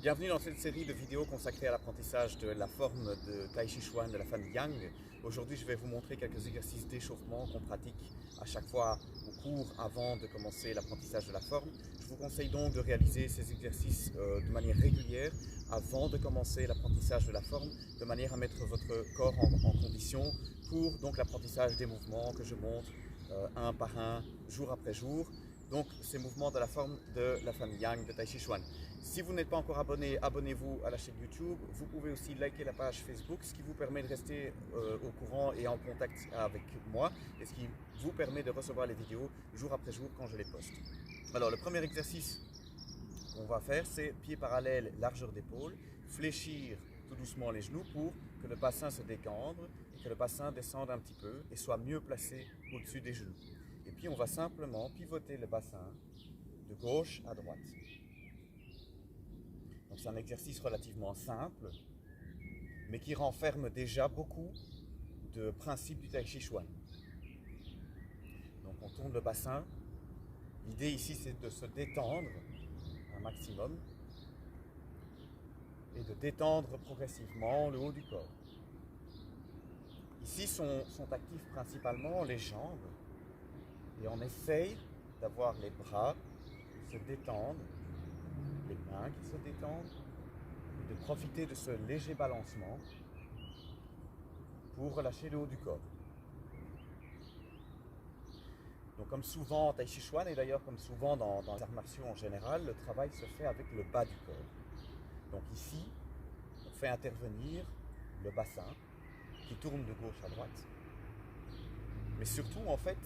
Bienvenue dans cette série de vidéos consacrée à l'apprentissage de la forme de Tai Chi Chuan de la famille Yang. Aujourd'hui, je vais vous montrer quelques exercices d'échauffement qu'on pratique à chaque fois au cours avant de commencer l'apprentissage de la forme. Je vous conseille donc de réaliser ces exercices de manière régulière avant de commencer l'apprentissage de la forme, de manière à mettre votre corps en condition pour donc l'apprentissage des mouvements que je montre un par un, jour après jour. Donc ces mouvements de la forme de la famille Yang de Tai Chi Chuan. Si vous n'êtes pas encore abonné, abonnez-vous à la chaîne YouTube. Vous pouvez aussi liker la page Facebook, ce qui vous permet de rester au courant et en contact avec moi, et ce qui vous permet de recevoir les vidéos jour après jour quand je les poste. Alors le premier exercice qu'on va faire, c'est pied parallèle, largeur d'épaule, fléchir tout doucement les genoux pour que le bassin se décambre et que le bassin descende un petit peu et soit mieux placé au-dessus des genoux. Et puis on va simplement pivoter le bassin de gauche à droite. Donc c'est un exercice relativement simple, mais qui renferme déjà beaucoup de principes du Tai Chi Chuan. Donc on tourne le bassin. L'idée ici c'est de se détendre un maximum et de détendre progressivement le haut du corps. Ici sont actifs principalement les jambes et on essaye d'avoir les bras qui se détendent, les mains qui se détendent, et de profiter de ce léger balancement pour relâcher le haut du corps. Donc comme souvent en Tai Chi Chuan et d'ailleurs comme souvent dans les arts martiaux en général, le travail se fait avec le bas du corps. Donc ici, on fait intervenir le bassin qui tourne de gauche à droite, mais surtout en fait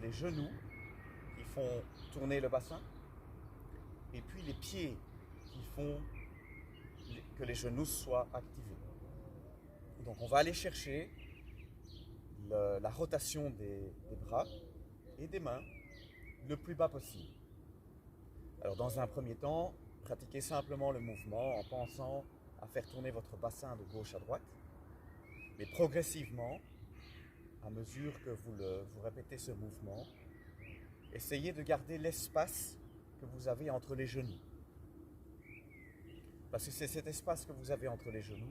les genoux qui font tourner le bassin et puis les pieds qui font que les genoux soient activés. Donc on va aller chercher la rotation des bras et des mains le plus bas possible. Alors dans un premier temps, pratiquez simplement le mouvement en pensant à faire tourner votre bassin de gauche à droite, mais progressivement, à mesure que vous répétez ce mouvement, essayez de garder l'espace que vous avez entre les genoux. Parce que c'est cet espace que vous avez entre les genoux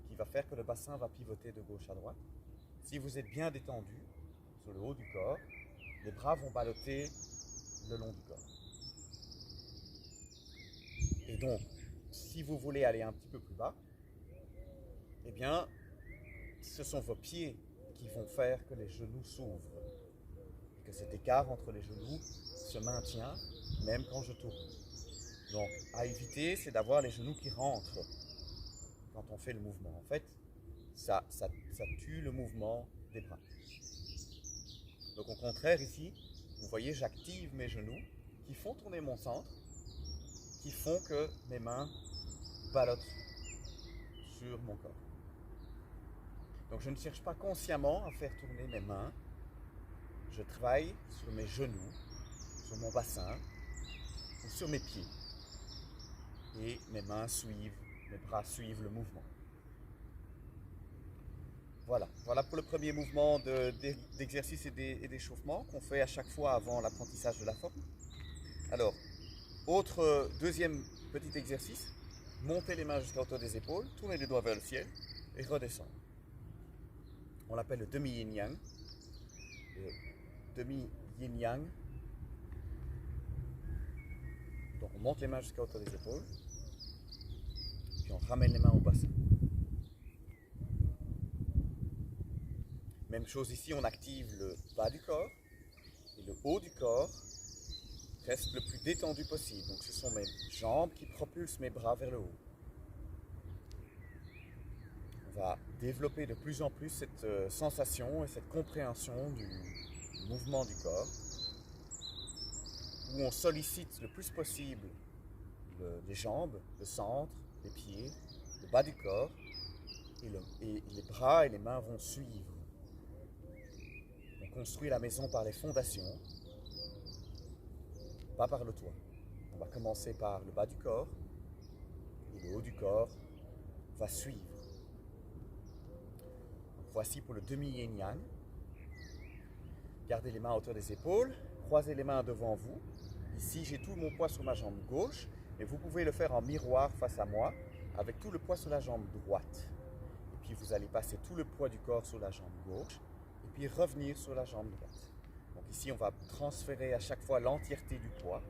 qui va faire que le bassin va pivoter de gauche à droite. Si vous êtes bien détendu sur le haut du corps, les bras vont ballotter le long du corps. Et donc, si vous voulez aller un petit peu plus bas, eh bien, ce sont vos pieds qui vont faire que les genoux s'ouvrent. Et que cet écart entre les genoux se maintient même quand je tourne. Donc, à éviter, c'est d'avoir les genoux qui rentrent quand on fait le mouvement. En fait, ça tue le mouvement des bras. Donc au contraire ici, vous voyez, j'active mes genoux qui font tourner mon centre, qui font que mes mains ballottent sur mon corps. Donc je ne cherche pas consciemment à faire tourner mes mains, je travaille sur mes genoux, sur mon bassin ou sur mes pieds. Et mes mains suivent, mes bras suivent le mouvement. Voilà pour le premier mouvement d'exercice et d'échauffement qu'on fait à chaque fois avant l'apprentissage de la forme. Alors, deuxième petit exercice, montez les mains jusqu'à hauteur des épaules, tournez les doigts vers le ciel et redescendre. On l'appelle le demi-yin-yang. Demi-yin-yang. Donc on monte les mains jusqu'à hauteur des épaules, puis on ramène les mains au bassin. Même chose ici, on active le bas du corps et le haut du corps reste le plus détendu possible. Donc ce sont mes jambes qui propulsent mes bras vers le haut. On va développer de plus en plus cette sensation et cette compréhension du mouvement du corps, où on sollicite le plus possible les jambes, le centre, les pieds, le bas du corps, et les bras et les mains vont suivre. On construit la maison par les fondations, pas par le toit. On va commencer par le bas du corps et le haut du corps va suivre. Donc voici pour le demi-yin-yang. Gardez les mains à hauteur des épaules, croisez les mains devant vous. Ici, j'ai tout mon poids sur ma jambe gauche, Et vous pouvez le faire en miroir face à moi, avec tout le poids sur la jambe droite. Et puis vous allez passer tout le poids du corps sur la jambe gauche, et puis revenir sur la jambe droite. Donc ici, on va transférer à chaque fois l'entièreté du poids,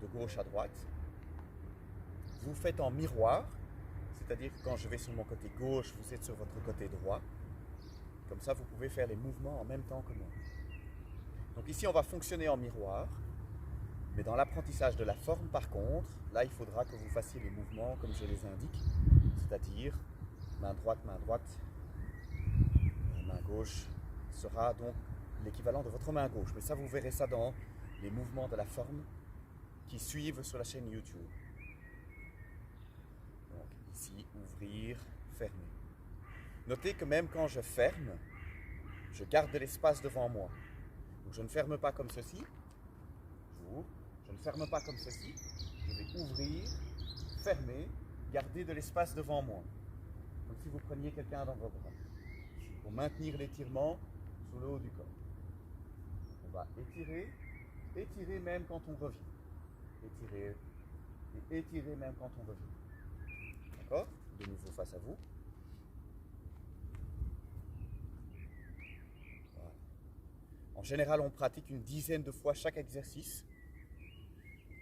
de gauche à droite. Vous faites en miroir, c'est-à-dire que quand je vais sur mon côté gauche, vous êtes sur votre côté droit. Comme ça, vous pouvez faire les mouvements en même temps que moi. Donc ici, on va fonctionner en miroir. Mais dans l'apprentissage de la forme, par contre, là, il faudra que vous fassiez les mouvements comme je les indique, c'est-à-dire main droite, main gauche sera donc l'équivalent de votre main gauche. Mais ça, vous verrez ça dans les mouvements de la forme qui suivent sur la chaîne YouTube. Donc ici, ouvrir, fermer. Notez que même quand je ferme, je garde de l'espace devant moi. Donc je ne ferme pas comme ceci, j'ouvre. Je ne ferme pas comme ceci, je vais ouvrir, fermer, garder de l'espace devant moi. Comme si vous preniez quelqu'un dans vos bras. Pour maintenir l'étirement sur le haut du corps. On va étirer, étirer même quand on revient. Étirer et étirer même quand on revient. D'accord? De nouveau face à vous. Voilà. En général, on pratique une dizaine de fois chaque exercice.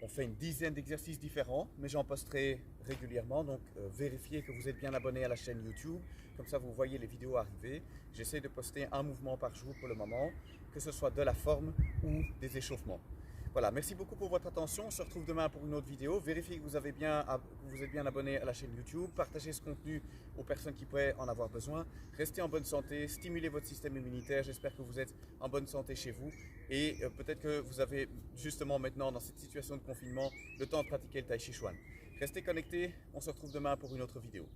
On fait une dizaine d'exercices différents, mais j'en posterai régulièrement, donc vérifiez que vous êtes bien abonné à la chaîne YouTube, comme ça vous voyez les vidéos arriver. J'essaie de poster un mouvement par jour pour le moment, que ce soit de la forme ou des échauffements. Voilà, merci beaucoup pour votre attention, on se retrouve demain pour une autre vidéo. Vérifiez que vous êtes bien abonné à la chaîne YouTube, partagez ce contenu aux personnes qui pourraient en avoir besoin. Restez en bonne santé, stimulez votre système immunitaire, j'espère que vous êtes en bonne santé chez vous. Et peut-être que vous avez justement maintenant dans cette situation de confinement le temps de pratiquer le Tai Chi Chuan. Restez connectés, on se retrouve demain pour une autre vidéo.